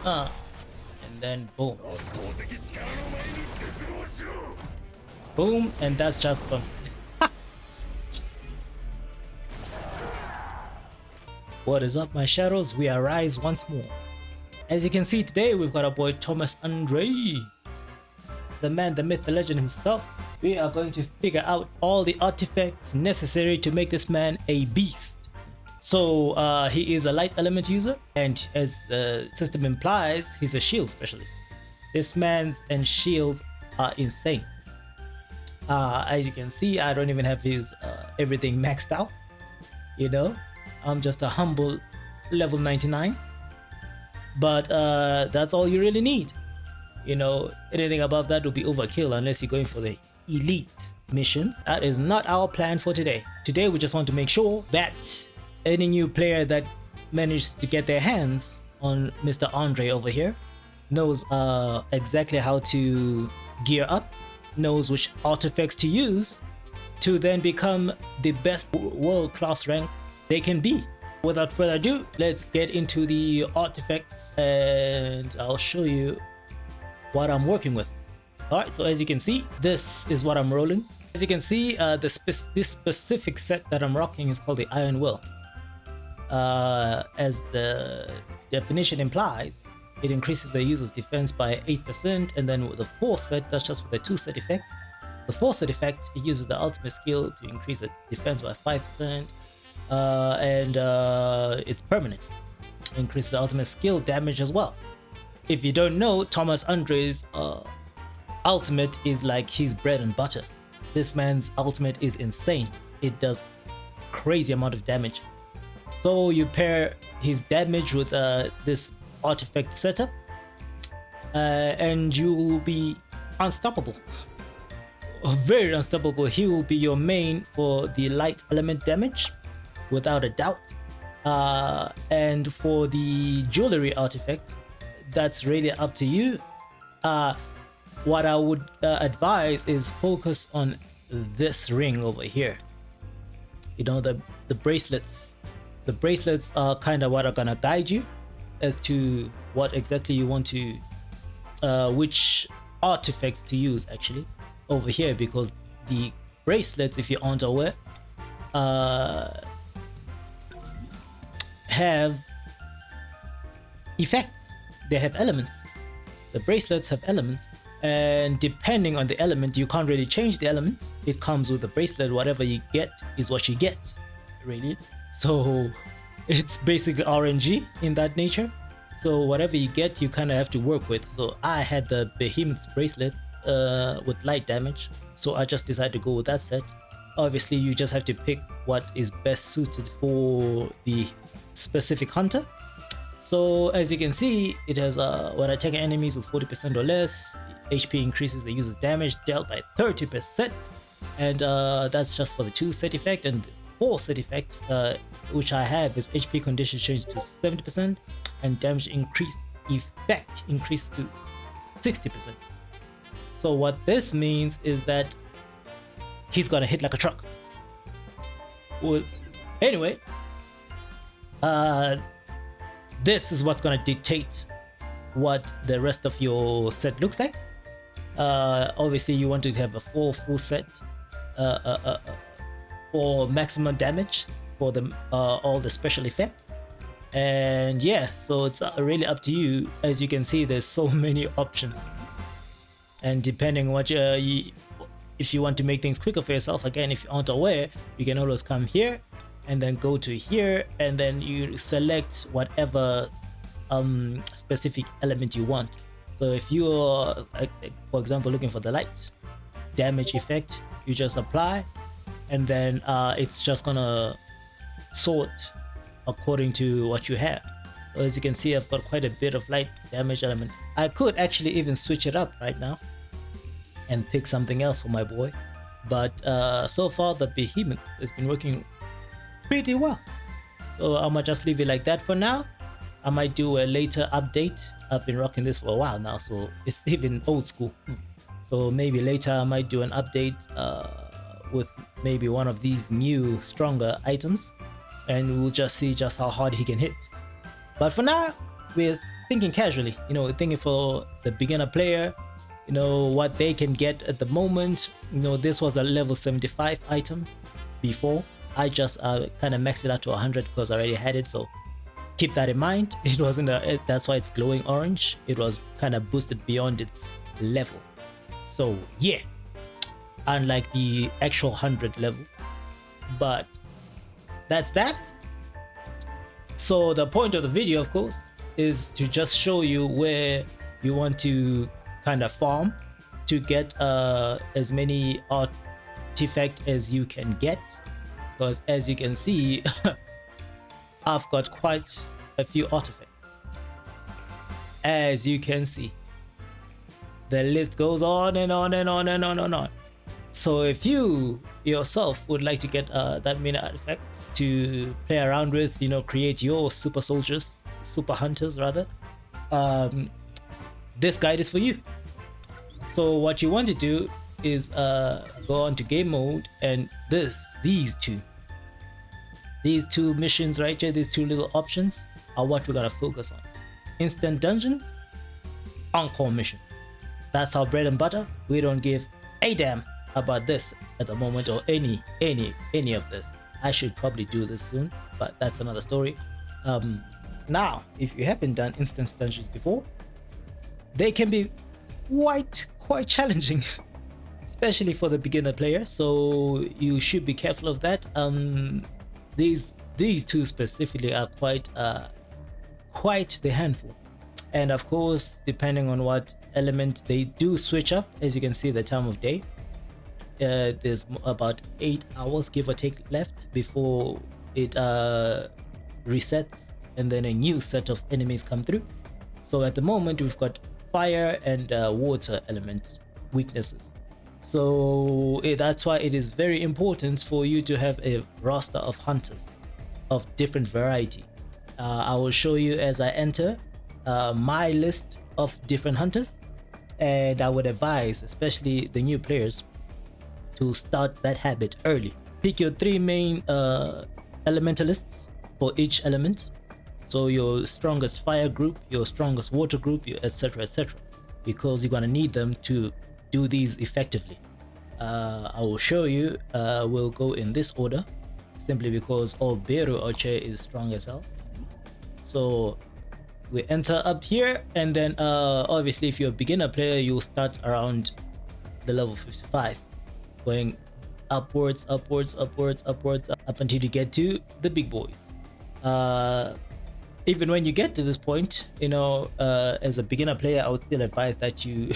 And then boom. Boom, and that's just fun. What is up, my shadows? We arise once more. As you can see today, we've got our boy Thomas Andre, the man, the myth, the legend himself. We are going to figure out all the artifacts necessary to make this man a beast. So he is a light element user, and as the system implies, he's a shield specialist. This man's and shields are insane. As you can see, I don't even have his everything maxed out. You know, I'm just a humble level 99. But that's all you really need. You know, anything above that will be overkill unless you're going for the elite missions. That is not our plan for today. Today we just want to make sure that any new player that managed to get their hands on Mr. Andre over here knows exactly how to gear up, knows which artifacts to use to then become the best world-class rank they can be. Without further ado, let's get into the artifacts and I'll show you what I'm working with. Alright, so as you can see, this is what I'm rolling. As you can see, this specific set that I'm rocking is called the Iron Will. As the definition implies, it increases the user's defense by 8%, and then with the 4th set, that's just with the 2 set effect. The 4th set effect, it uses the ultimate skill to increase the defense by 5%, and it's permanent. It increases the ultimate skill damage as well. If you don't know, Thomas Andre's ultimate is like his bread and butter. This man's ultimate is insane. It does crazy amount of damage. So you pair his damage with this artifact setup, and you will be unstoppable. Very unstoppable. He will be your main for the light element damage, without a doubt. And for the jewelry artifact, that's really up to you. What I would advise is focus on this ring over here. You know, the bracelets. The bracelets are kind of what are gonna guide you as to what exactly you want to, which artifacts to use actually over here, because the bracelets, if you aren't aware, have effects. They have elements. The bracelets have elements, and depending on the element, you can't really change the element. It comes with the bracelet. Whatever you get is what you get, really. So it's basically RNG in that nature. So whatever you get, you kind of have to work with. So I had the Behemoth's bracelet with light damage, so I just decided to go with that set. Obviously, you just have to pick what is best suited for the specific hunter. So as you can see, it has when attacking enemies with 40% or less, HP increases the user's damage dealt by 30%, and that's just for the 2 set effect. And 4 set effect, which I have, is HP condition changed to 70% and damage increase effect increased to 60%. So what this means is that he's gonna hit like a truck. Well, anyway, this is what's gonna dictate what the rest of your set looks like. Obviously, you want to have a full set for maximum damage for the all the special effect. And yeah, so it's really up to you. As you can see, there's so many options, and depending on what if you want to make things quicker for yourself, again, if you aren't aware, you can always come here and then go to here, and then you select whatever specific element you want. So if you are, for example, looking for the light damage effect, you just apply, and then it's just gonna sort according to what you have. So as you can see, I've got quite a bit of light damage element. I could actually even switch it up right now and pick something else for my boy, but so far the Behemoth has been working pretty well, so I might just leave it like that for now. I might do a later update. I've been rocking this for a while now, so it's even old school. So maybe later I might do an update with maybe one of these new stronger items, and we'll just see just how hard he can hit. But for now, we're thinking casually, you know, thinking for the beginner player, you know, what they can get at the moment. You know, this was a level 75 item before. I just kind of maxed it out to 100 because I already had it, so keep that in mind. It wasn't that's why it's glowing orange. It was kind of boosted beyond its level. So yeah, unlike the actual 100 level. But that's that. So the point of the video, of course, is to just show you where you want to kind of farm to get as many artifacts as you can get, because as you can see I've got quite a few artifacts. As you can see, the list goes on and on and on and on and on. So if you yourself would like to get that many artifacts to play around with, you know, create your super soldiers, super hunters rather, this guide is for you. So what you want to do is go on to game mode, and these two missions right here, these two little options are what we're gonna focus on. Instant dungeon, encore mission. That's our bread and butter. We don't give a damn about this at the moment, or any of this. I should probably do this soon, but that's another story. Now, if you haven't done instant dungeons before, they can be quite challenging, especially for the beginner player. So you should be careful of that. These two specifically are quite the handful, and of course, depending on what element, they do switch up. As you can see, the time of day, there's about 8 hours give or take left before it resets, and then a new set of enemies come through. So at the moment, we've got fire and water element weaknesses. So that's why it is very important for you to have a roster of hunters of different variety. I will show you as I enter my list of different hunters, and I would advise, especially the new players, to start that habit early. Pick your 3 main elementalists for each element. So your strongest fire group, your strongest water group, etc, because you're gonna need them to do these effectively. I will show you. We'll go in this order simply because Beru Oche is strong as hell. So we enter up here, and then obviously if you're a beginner player, you'll start around the level 55, going upwards up until you get to the big boys. Even when you get to this point, you know, as a beginner player, I would still advise that you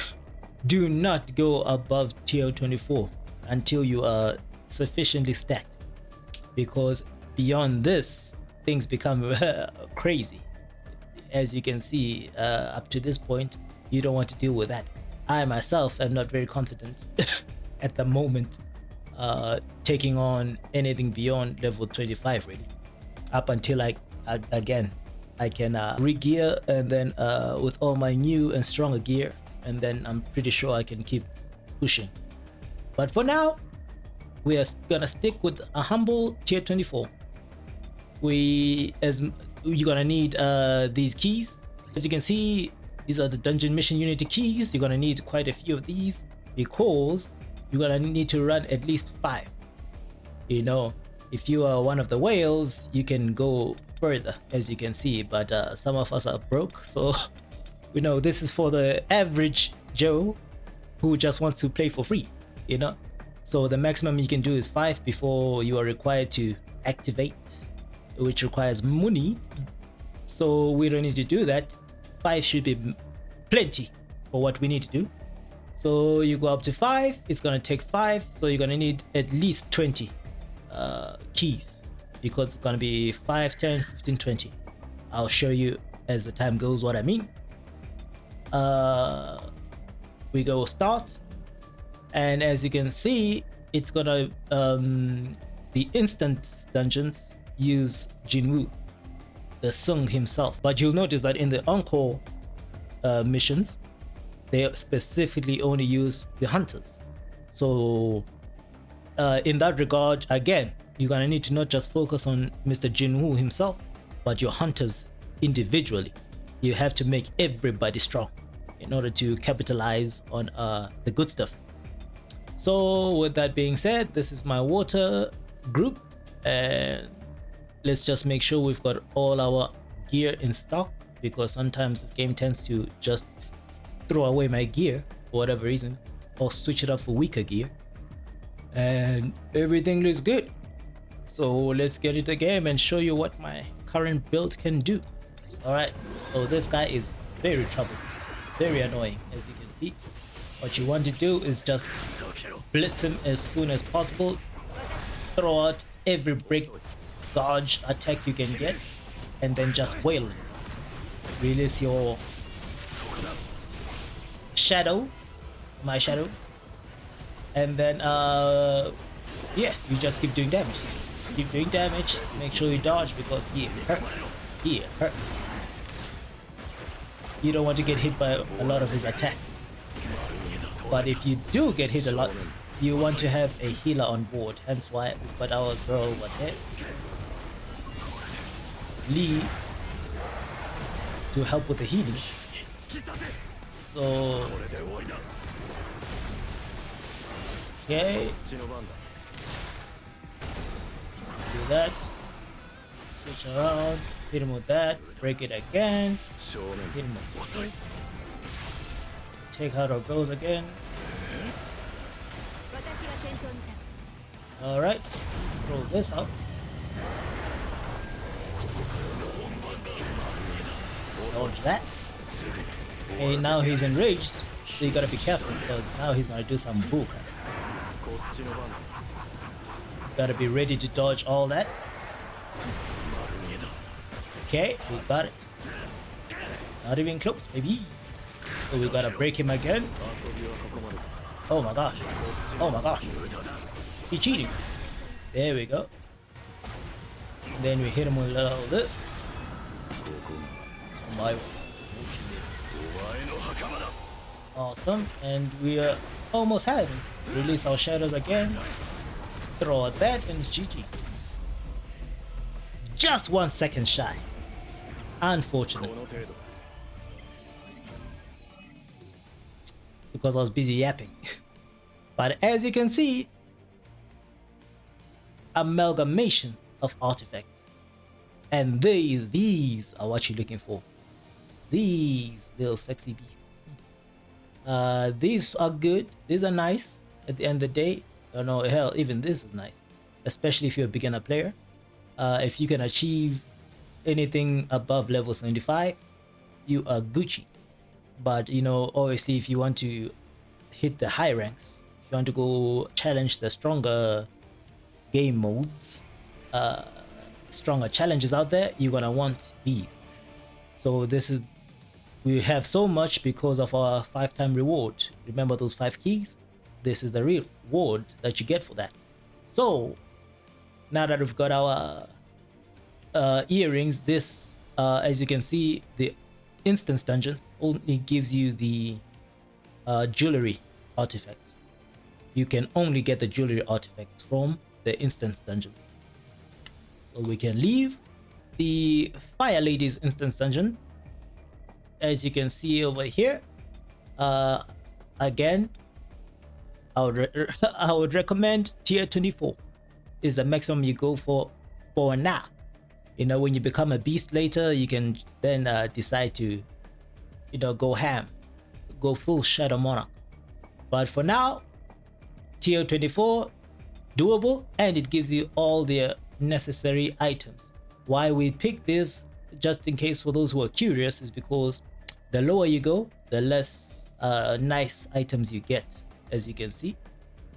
do not go above tier 24 until you are sufficiently stacked, because beyond this, things become crazy. As you can see, up to this point, you don't want to deal with that. I myself am not very confident at the moment taking on anything beyond level 25 really, up until again I can re-gear, and then with all my new and stronger gear, and then I'm pretty sure I can keep pushing. But for now, we are gonna stick with a humble tier 24. You're gonna need these keys. As you can see, these are the dungeon mission unity keys. You're gonna need quite a few of these, because you're gonna need to run at least 5. You know, if you are one of the whales, you can go further, as you can see, but some of us are broke, so we know this is for the average Joe who just wants to play for free, you know. So the maximum you can do is 5 before you are required to activate, which requires money. So we don't need to do that. 5 should be plenty for what we need to do. So you go up to 5, it's gonna take 5, so you're gonna need at least 20 keys, because it's gonna be 5, 10, 15, 20. I'll show you as the time goes what I mean. We go start, and as you can see, it's gonna the instant dungeons use Jinwoo, the Sung himself, but you'll notice that in the encore missions, they specifically only use the hunters. So in that regard, again, you're gonna need to not just focus on Mr. Jinwoo himself, but your hunters individually. You have to make everybody strong in order to capitalize on the good stuff. So with that being said, this is my water group, and let's just make sure we've got all our gear in stock, because sometimes this game tends to just throw away my gear for whatever reason, or switch it up for weaker gear, and everything looks good. So let's get into the game and show you what my current build can do. All right, so this guy is very troublesome, very annoying. As you can see, what you want to do is just blitz him as soon as possible, throw out every break, dodge attack you can get, and then just wail him. Release your shadow, my shadows, and then yeah, you just keep doing damage. Keep doing damage, make sure you dodge, because he hurt. He hurt. You don't want to get hit by a lot of his attacks. But if you do get hit a lot, you want to have a healer on board. Hence why we put our girl over there, Lee, to help with the healing. So okay, do that, switch around, hit him with that, break it again, hit him with this, take out our girls again. Alright, throw this out. Dodge that. Okay, now he's enraged, so you gotta be careful, because now he's gonna do some bull crap. Gotta be ready to dodge all that. Okay, we got it. Not even close, baby. So we gotta break him again. Oh my gosh. Oh my gosh. He's cheating. There we go. And then we hit him with all this. Awesome. And we are almost having. Release our shadows again. Throw at that, and it's GG. Just 1 second shy. Unfortunate. Because I was busy yapping. But as you can see, amalgamation of artifacts. And these are what you're looking for. These little sexy beasts. These are good. These are nice. At the end of the day, oh no, hell, even this is nice. Especially if you're a beginner player. If you can achieve anything above level 75, you are Gucci. But you know, obviously, if you want to hit the high ranks, if you want to go challenge the stronger game modes, stronger challenges out there, you're gonna want these. So this is, we have so much because of our 5-time reward. Remember those 5 keys? This is the reward that you get for that. So now that we've got our earrings, this as you can see, the instance dungeons only gives you the jewelry artifacts. You can only get the jewelry artifacts from the instance dungeon. So we can leave the Fire Lady's instance dungeon. As you can see over here, again, I would recommend tier 24 is the maximum you go for now. You know, when you become a beast later, you can then decide to, you know, go ham, go full Shadow Monarch. But for now, tier 24, doable, and it gives you all the necessary items. Why we pick this, just in case for those who are curious, is because the lower you go, the less nice items you get. As you can see,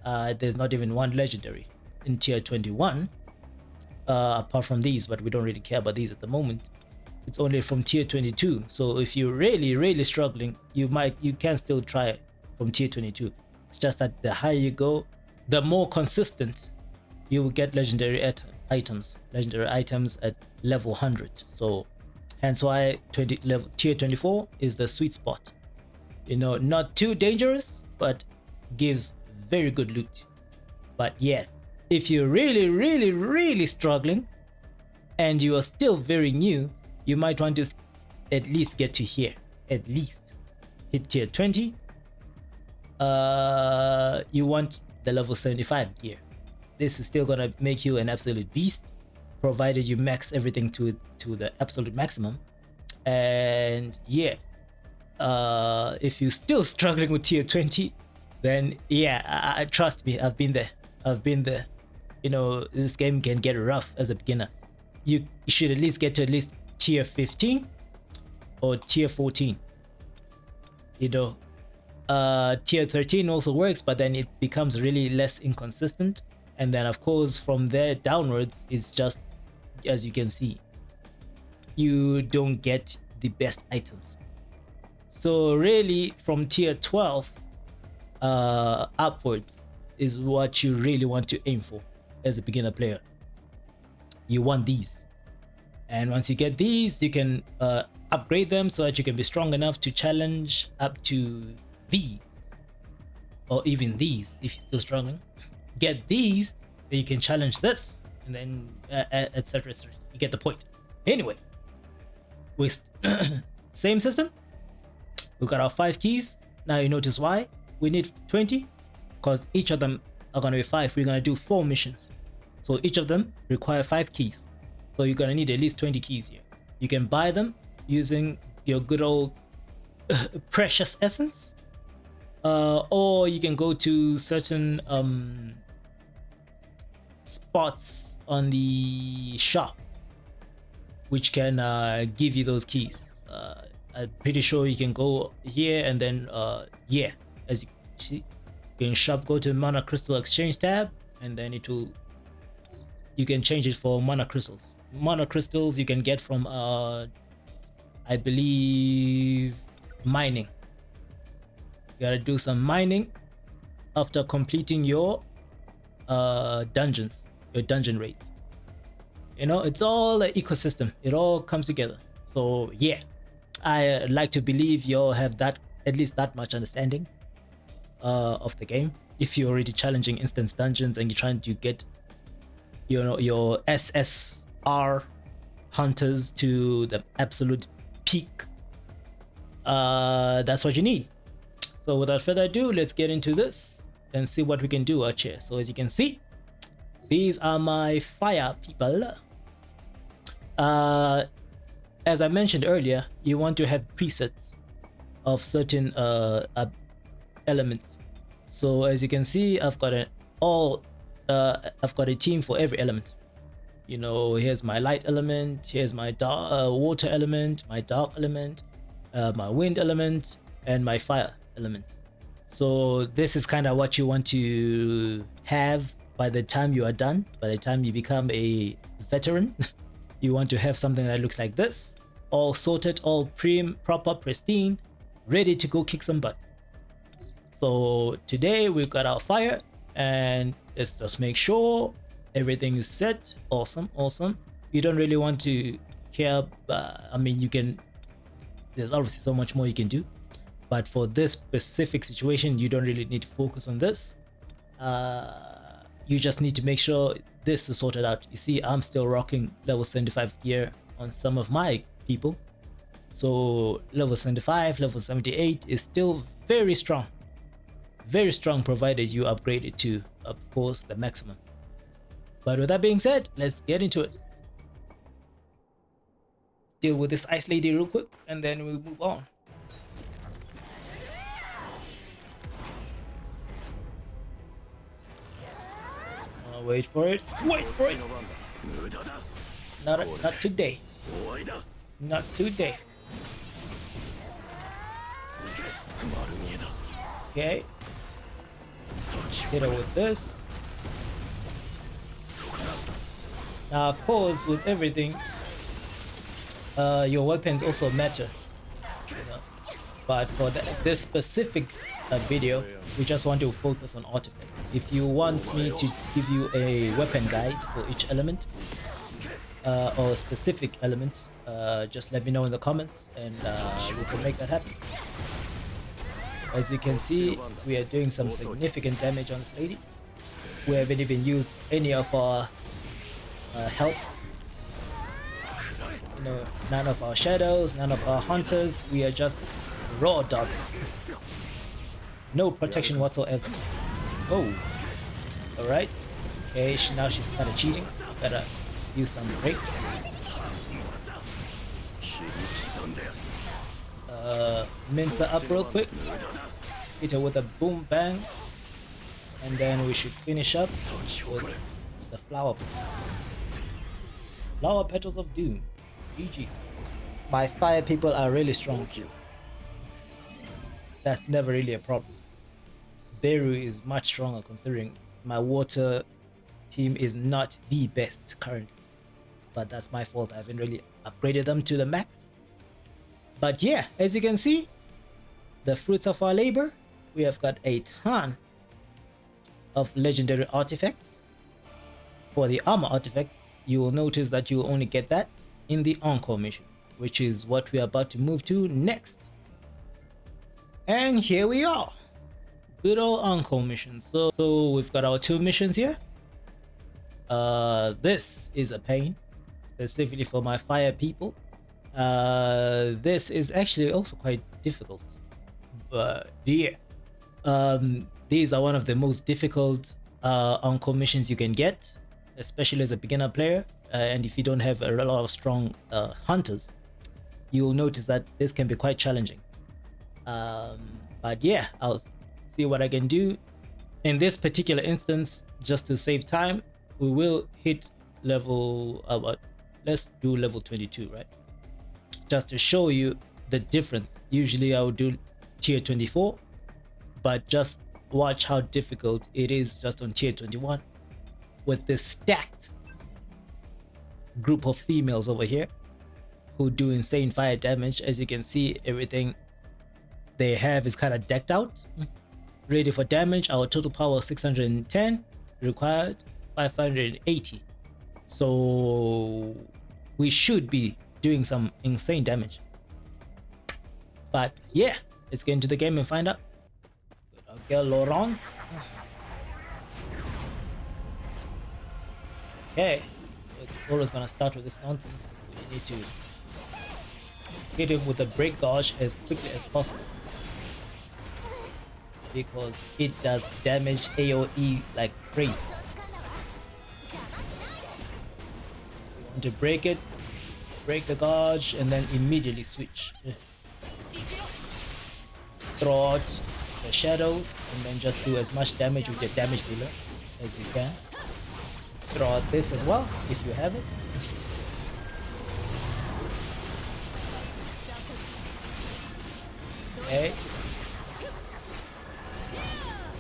there's not even one legendary in tier 21. Apart from these, but we don't really care about these at the moment. It's only from tier 22. So if you're really struggling, you can still try from tier 22. It's just that the higher you go, the more consistent you will get legendary items at level 100. So hence why tier 24 is the sweet spot. You know, not too dangerous, but gives very good loot. But yeah, if you're really struggling and you are still very new, you might want to at least get to here, at least hit tier 20. You want the level 75 gear. This is still gonna make you an absolute beast, provided you max everything to the absolute maximum. And yeah, if you're still struggling with tier 20, then yeah, I trust me, I've been there. You know, this game can get rough as a beginner. You should at least get to at least tier 15 or tier 14. You know, tier 13 also works, but then it becomes really less inconsistent. And then of course from there downwards, it's just, as you can see, you don't get the best items. So really from tier 12 upwards is what you really want to aim for as a beginner player. You want these, and once you get these, you can upgrade them so that you can be strong enough to challenge up to these, or even these if you're still struggling. Get these, then you can challenge this, and then etc. You get the point. Anyway, with same system, we got our 5 keys. Now you notice why we need 20, because each of them are going to be 5. We're going to do 4 missions, so each of them require 5 keys. So you're going to need at least 20 keys here. You can buy them using your good old precious essence, or you can go to certain spots on the shop which can give you those keys. I'm pretty sure you can go here and then yeah, as you see, you can shop, go to mana crystal exchange tab, and then you can change it for mana crystals. Mana crystals you can get from I believe mining. You gotta do some mining after completing your dungeons, your dungeon raids. You know, it's all an ecosystem, it all comes together. So yeah, I like to believe you all have that, at least that much understanding of the game. If you're already challenging instance dungeons and you're trying to get, you know, your SSR hunters to the absolute peak, that's what you need. So without further ado, let's get into this and see what we can do out here. So as you can see, these are my fire people. As I mentioned earlier, you want to have presets of certain elements. So as you can see, I've got I've got a team for every element. You know, here's my light element, here's my water element, my dark element, my wind element, and my fire element. So this is kind of what you want to have by the time you are done. By the time you become a veteran, you want to have something that looks like this, all sorted, all proper, pristine, ready to go kick some butt. So today we've got our fire, and let's just make sure everything is set. Awesome. You don't really want to care, I mean, you can, there's obviously so much more you can do, but for this specific situation you don't really need to focus on this. You just need to make sure this is sorted out. You see, I'm still rocking level 75 gear on some of my people, so level 75, level 78 is still very strong, provided you upgrade it to, of course, the maximum. But with that being said, let's get into it. Deal with this ice lady real quick, and then we'll move on. Wait for it. Not today. Not today. Okay. Hit her with this. Now, of course, with everything, your weapons also matter. You know? But for this specific video, we just want to focus on artifacts. If you want me to give you a weapon guide for each element, or a specific element, just let me know in the comments, and we can make that happen. As you can see, we are doing some significant damage on this lady. We haven't even used any of our health. No, none of our shadows, none of our hunters. We are just raw dog. No protection whatsoever. Oh, all right. Okay, now she's kind of cheating. Gotta use some break. Mince her up real quick. Hit her with a boom bang, and then we should finish up with the flower petals of doom. GG. My fire people are really strong too. That's never really a problem. Beru is much stronger considering my water team is not the best currently, but that's my fault. I haven't really upgraded them to the max. But yeah, as you can see, the fruits of our labor, we have got a ton of legendary artifacts. For the armor artifacts, you will notice that you will only get that in the encore mission, which is what we are about to move to next. And here we are, good old encore mission. So we've got our 2 missions here. This is a pain, specifically for my fire people. This is actually also quite difficult, but yeah, these are one of the most difficult encore missions you can get, especially as a beginner player, and if you don't have a lot of strong hunters, you will notice that this can be quite challenging. But yeah, I'll see what I can do in this particular instance. Just to save time, we will hit level let's do level 22, right? Just to show you the difference. Usually I would do tier 24, but just watch how difficult it is just on tier 21 with this stacked group of females over here who do insane fire damage. As you can see, everything they have is kind of decked out, ready for damage. Our total power 610, required 580, so we should be doing some insane damage. But yeah, let's get into the game and find out. Our girl Laurent. Okay, we're always gonna start with this nonsense. We need to hit him with a break gauge as quickly as possible, because it does damage AoE like crazy. We want to break it, break the gauge, and then immediately switch. Throw out the shadows, and then just do as much damage with your damage dealer as you can. Throw out this as well if you have it. Okay.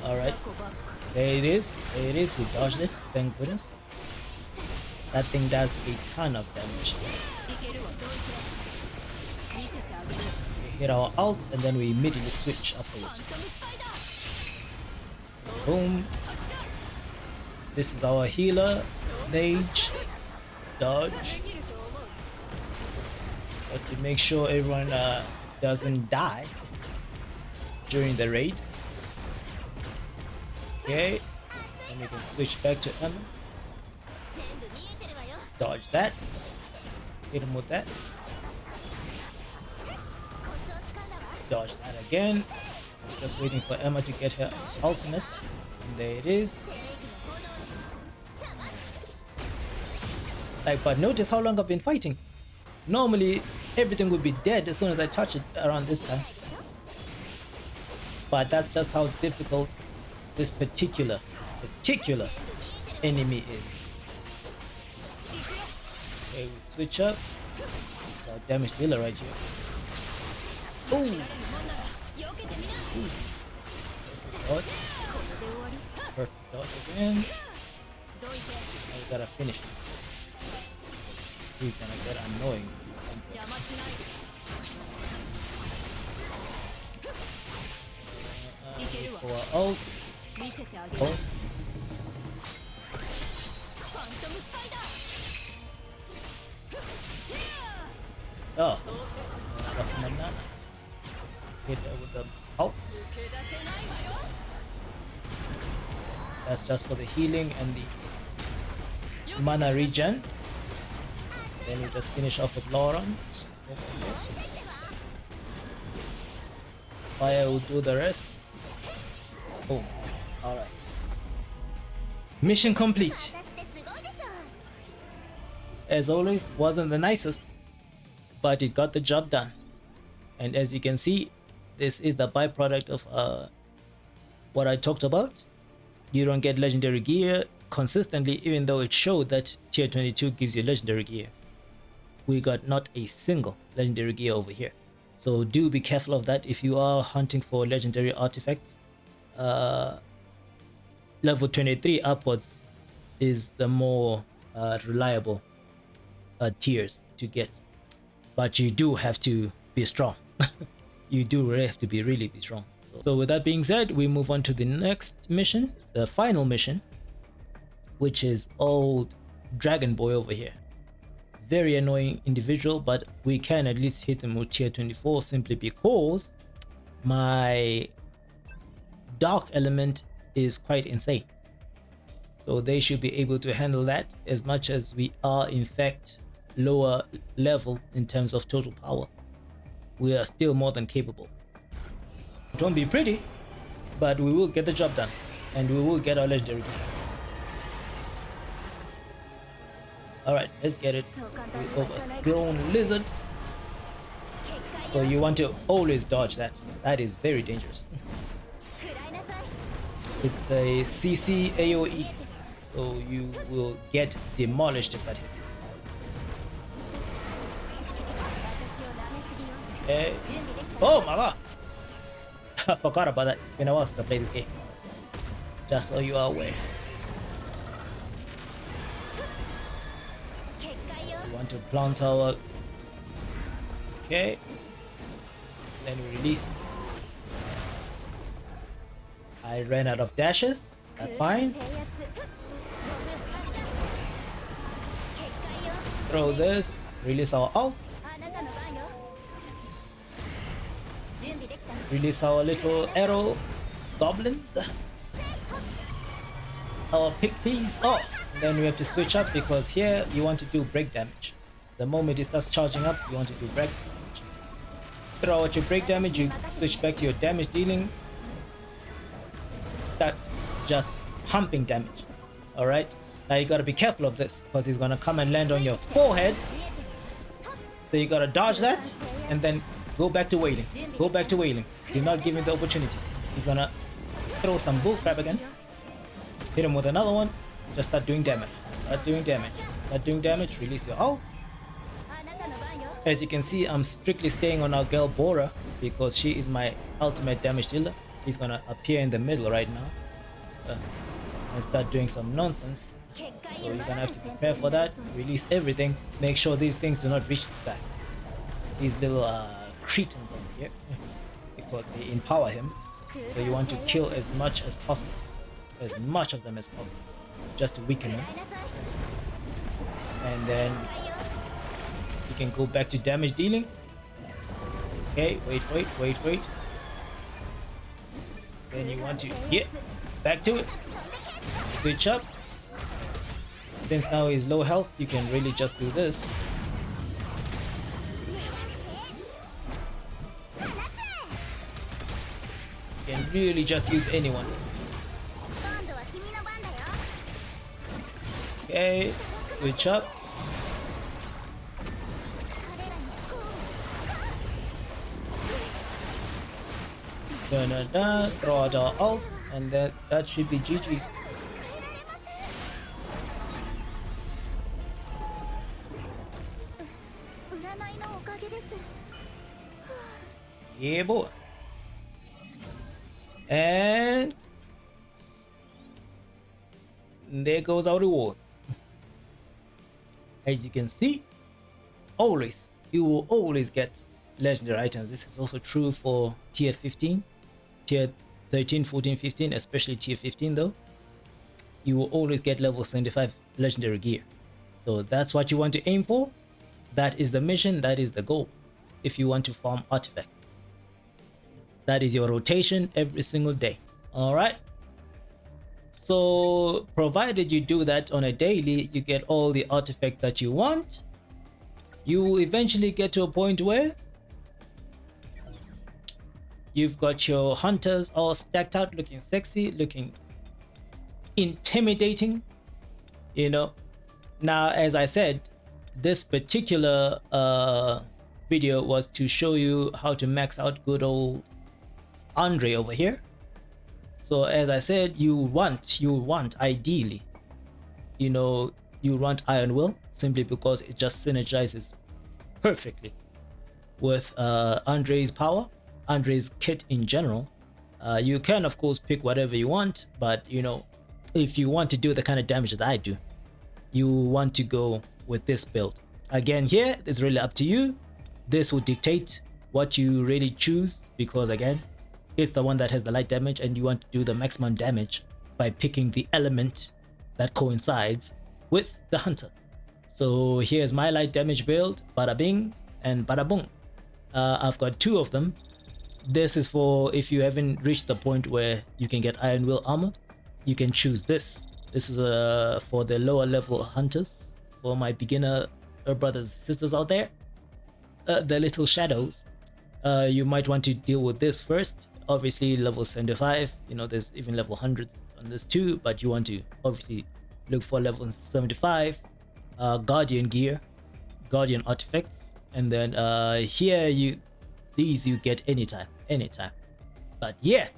Alright. There it is. There it is. We dodged it. Thank goodness. That thing does a ton of damage. We hit our ult and then we immediately switch afterwards. Boom. This is our healer. Mage. Dodge. Just to make sure everyone doesn't die during the raid. Okay. And we can switch back to Emma. Dodge that. Hit him with that. Dodge that again. Just waiting for Emma to get her ultimate. And there it is. Like, but notice how long I've been fighting. Normally, everything would be dead as soon as I touch it around this time. But that's just how difficult this particular enemy is. Okay, we switch up. It's our damage dealer right here. Ooh. Ooh. Perfect dodge. Perfect dodge again. Now we gotta finish him. He's gonna get annoying. For our ult. Ult. Oh, hit her with the ult. That's just for the healing and the mana regen. Then we just finish off with Laurent. Fire will do the rest. Boom. Alright. Mission complete. As always, wasn't the nicest, but it got the job done. And as you can see, this is the byproduct of what I talked about. You don't get legendary gear consistently, even though it showed that tier 22 gives you legendary gear. We got not a single legendary gear over here. So do be careful of that if you are hunting for legendary artifacts. Level 23 upwards is the more reliable tiers to get, but you do have to be strong. You do really have to be really strong. So with that being said, we move on to the next mission, the final mission, which is old Dragon Boy over here. Very annoying individual, but we can at least hit him with tier 24 simply because my dark element is quite insane. So they should be able to handle that, as much as we are in fact lower level in terms of total power. We are still more than capable. It won't be pretty, but we will get the job done, and we will get our legendary gear. Alright, let's get it. The overgrown lizard. So you want to always dodge that. That is very dangerous. It's a CC AoE, so you will get demolished if that hits. Okay. Oh my god! I forgot about that. It's been a while since I played this game. Just so you are aware. We want to plant our... Okay. Then we release. I ran out of dashes. That's fine. Throw this. Release our ult. Release our little arrow goblins. Our pixies. Oh, then we have to switch up because here you want to do break damage. The moment it starts charging up, you want to do break damage. Throw out your break damage, you switch back to your damage dealing. That just pumping damage. Alright, now you gotta be careful of this because he's gonna come and land on your forehead. So you gotta dodge that and then go back to wailing. Go back to wailing. Do not give him the opportunity. He's gonna throw some bullcrap again. Hit him with another one. Just start doing damage. Start doing damage. Start doing damage. Release your ult. As you can see, I'm strictly staying on our girl Bora because she is my ultimate damage dealer. She's gonna appear in the middle right now and start doing some nonsense. So you're gonna have to prepare for that. Release everything. Make sure these things do not reach the back. These little cretins over here, because they empower him. So you want to kill as much as possible, as much of them as possible, just to weaken them. And then you can go back to damage dealing. Okay, wait. Then you want to get back to it. Switch up. Since now he's low health, you can really just do this. You can really just use anyone. Okay, switch up. Throw out our ult, and that should be GG's. Yeah, boy. And there goes our rewards. As you can see, you will always get legendary items. This is also true for tier 15, tier 13, 14, 15, especially tier 15 though. You will always get level 75 legendary gear. So that's what you want to aim for. That is the mission, that is the goal. If you want to farm artifacts, that is your rotation every single day. All right, so provided you do that on a daily, you get all the artifacts that you want. You will eventually get to a point where you've got your hunters all stacked out, looking sexy, looking intimidating, you know. Now, as I said, this particular video was to show you how to max out good old Andre over here. So as I said, you want ideally, you know, you want Iron Will, simply because it just synergizes perfectly with Andre's power, Andre's kit in general. You can of course pick whatever you want, but you know, if you want to do the kind of damage that I do, you want to go with this build. Again, here it's really up to you. This will dictate what you really choose, because again, it's the one that has the light damage and you want to do the maximum damage by picking the element that coincides with the hunter. So here's my light damage build, bada bing and bada boom. I've got two of them. This is for if you haven't reached the point where you can get Iron Will armor, you can choose this. This is for the lower level hunters, for my beginner brothers sisters out there, the little shadows. You might want to deal with this first. Obviously level 75, you know, there's even level 100 on this too, but you want to obviously look for level 75 guardian gear, guardian artifacts, and then here these you get anytime. But yeah,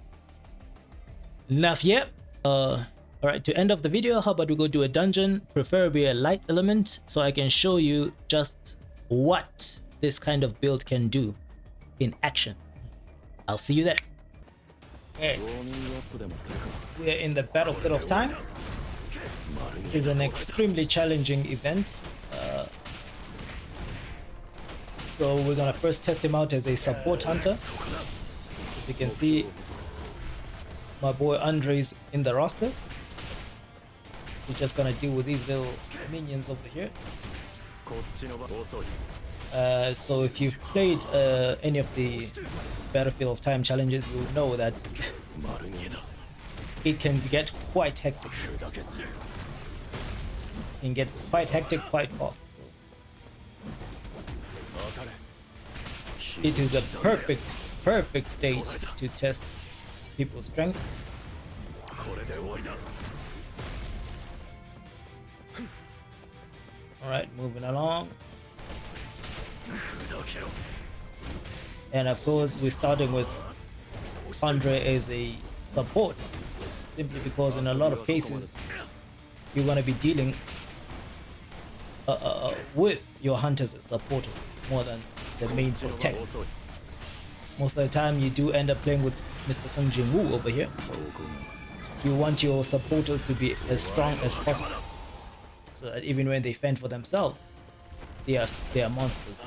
enough yet. All right, to end off the video, how about we go do a dungeon, preferably a light element, so I can show you just what this kind of build can do in action. I'll see you there. Okay, we are in the battlefield of time. This is an extremely challenging event. So we're gonna first test him out as a support hunter. As you can see, my boy Andre's in the roster. We're just gonna deal with these little minions over here. So if you've played any of the Battlefield of Time challenges, you'll know that it can get quite hectic. It can get quite hectic quite fast. It is a perfect stage to test people's strength. Alright, moving along. And of course we're starting with Andre as a support, simply because in a lot of cases you're going to be dealing with your hunters as supporters more than the main protect. Most of the time you do end up playing with Mr. Sung Jin Woo over here. You want your supporters to be as strong as possible, so that even when they fend for themselves, they are monsters.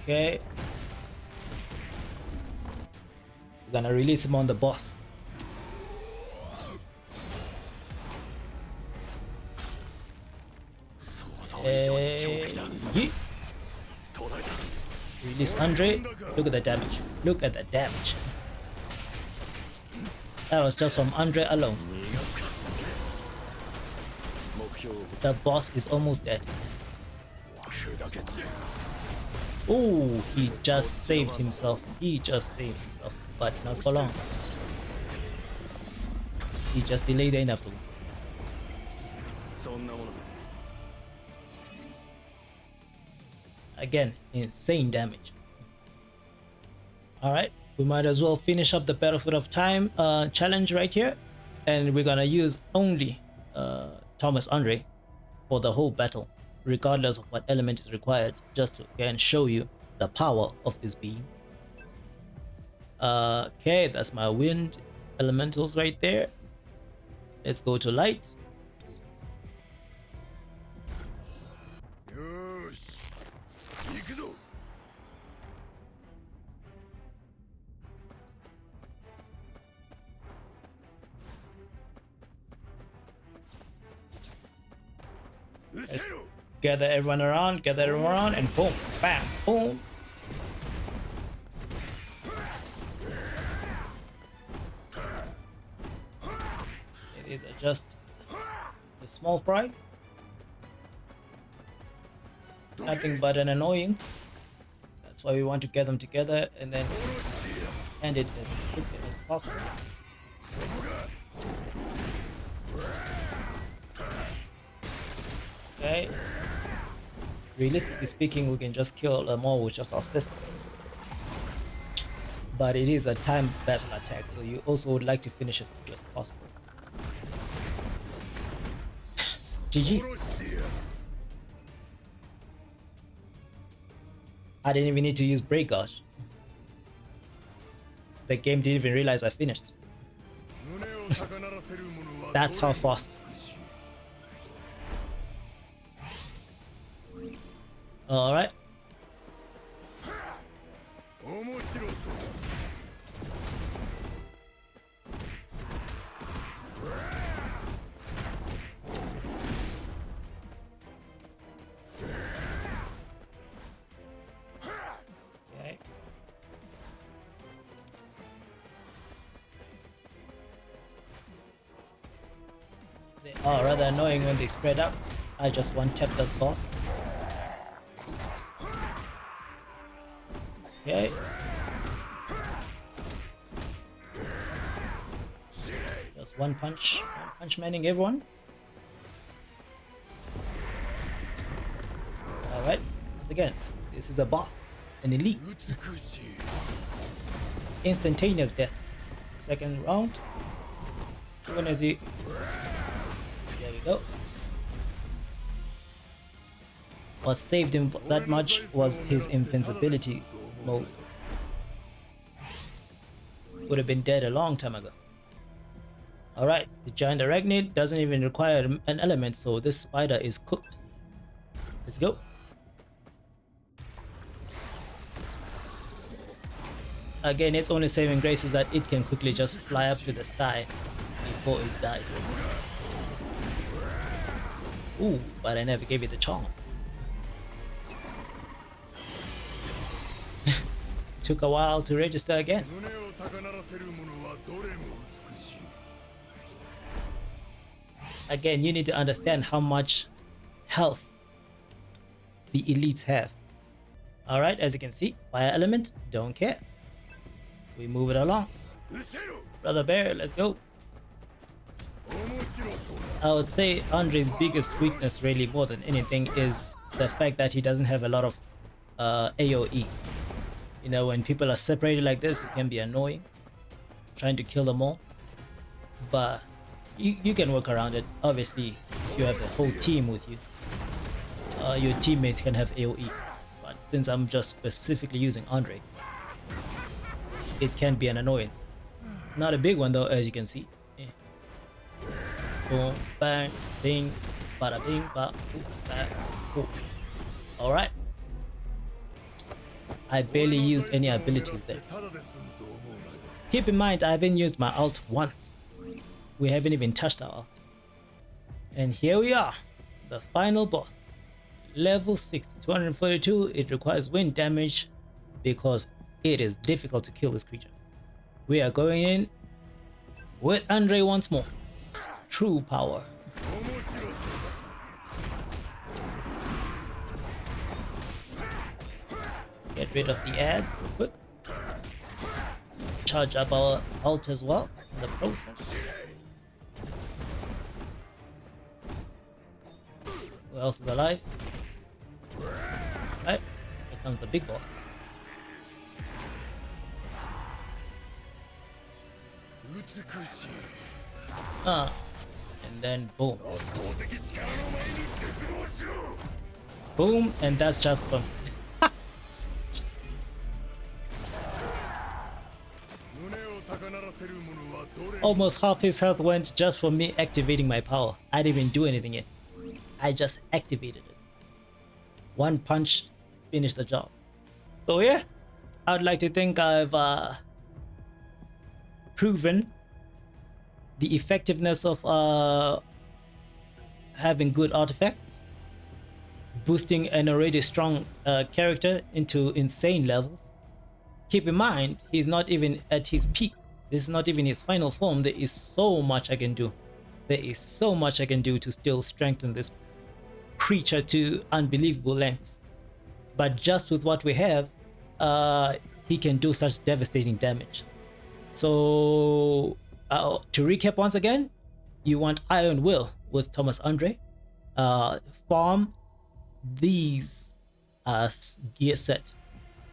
Okay, we're gonna release him on the boss. Release Andre. Look at the damage. Look at the damage. That was just from Andre alone. The boss is almost dead. Oh, he just saved himself. But not for long. He just delayed enough. Again, insane damage. Alright, we might as well finish up the Battlefield of Time challenge right here. And we're gonna use only Thomas Andre for the whole battle, regardless of what element is required, just to again show you the power of this being. Okay, that's my wind elementals right there. Let's go to light. Let's gather everyone around, and boom, bam, boom. It is just The small fry. Nothing but an annoying. That's why we want to get them together and then end it as quickly as possible. Okay. Realistically speaking, we can just kill them all with just our fist. But it is a time battle attack, so you also would like to finish as quickly as possible. GG. I didn't even need to use break gauge. The game didn't even realize I finished. That's how fast. Alright. Okay. They are rather annoying when they spread out. I just one-tap the boss. Okay. Just one punch manning everyone. Alright, once again, this is a boss, an elite. Instantaneous death. Second round. Even as he... There we go. What saved him that much was his invincibility mode. Would have been dead a long time ago. Alright, the giant arachnid doesn't even require an element, so this spider is cooked. Let's go. Again, its only saving grace is that it can quickly just fly up to the sky before it dies. Ooh, but I never gave it a chance. Took a while to register again. Again, you need to understand how much health the elites have. Alright, as you can see, fire element, don't care. We move it along. Brother Bear, let's go. I would say Andre's biggest weakness, really more than anything, is the fact that he doesn't have a lot of AoE. You know, when people are separated like this, it can be annoying, trying to kill them all. But you can work around it. Obviously, if you have a whole team with you, your teammates can have AoE. But since I'm just specifically using Andre, it can be an annoyance. Not a big one though, as you can see. Yeah. Boom, bang, bing, bada bing, ba, boom, bang, boom. Alright. I barely used any abilities there. Keep in mind, I haven't used my ult once. We haven't even touched our ult. And here we are, the final boss. Level 60, 242, it requires wind damage because it is difficult to kill this creature. We are going in with Andre once more. True power. Get rid of the ad real quick. Charge up our ult as well in the process. Who else is alive? Right, here comes the big boss. And then boom. Boom, and that's just from almost half his health went just from me activating my power. I didn't even do anything yet. I just activated it. One punch finished the job. So yeah, I would like to think I've proven the effectiveness of having good artifacts, boosting an already strong character into insane levels. Keep in mind, he's not even at his peak. This is not even his final form. There is so much I can do. there is so much I can do to still strengthen this creature to unbelievable lengths. But just with what we have, he can do such devastating damage. So to recap once again, you want Iron Will with Thomas Andre. Farm these gear set.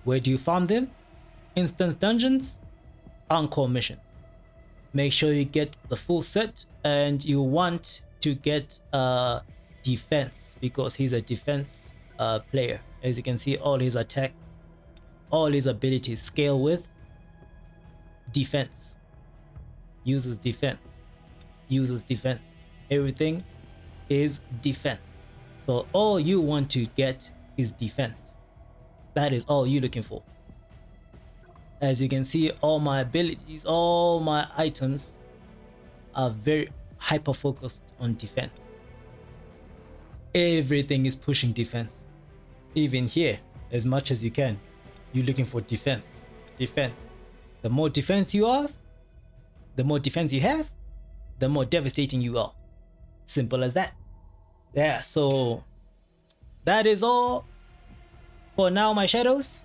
Where do you farm them? Instance dungeons, encore missions. Make sure you get the full set, and you want to get defense, because he's a defense player. As you can see, all his attack, all his abilities scale with defense. Uses defense. Everything is defense. So all you want to get is defense. That is all you're looking for. As you can see, all my abilities, all my items are very hyper focused on defense. Everything is pushing defense. Even here, as much as you can, you're looking for defense. The more defense you have, the more devastating you are. Simple as that. Yeah, so that is all for now, my shadows.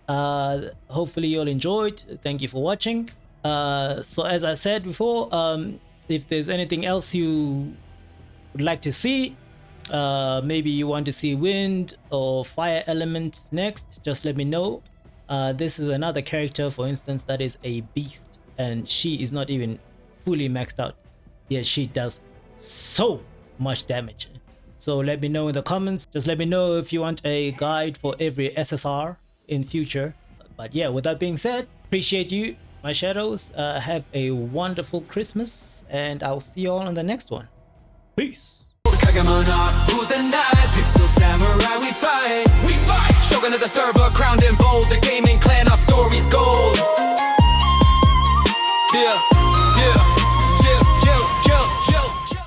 Hopefully you all enjoyed. Thank you for watching. So as I said before, if there's anything else you would like to see, maybe you want to see wind or fire element next, just let me know. This is another character, for instance, that is a beast, and she is not even fully maxed out, yet she does so much damage. So let me know in the comments. Just let me know if you want a guide for every SSR in future. But yeah, with that being said, appreciate you, my shadows. Have a wonderful Christmas, and I'll see you all on the next one. Peace. Who's the knight? Pixel samurai, we fight. Shogun of the server, crowned and bold. The gaming clan, our story's gold. Yeah.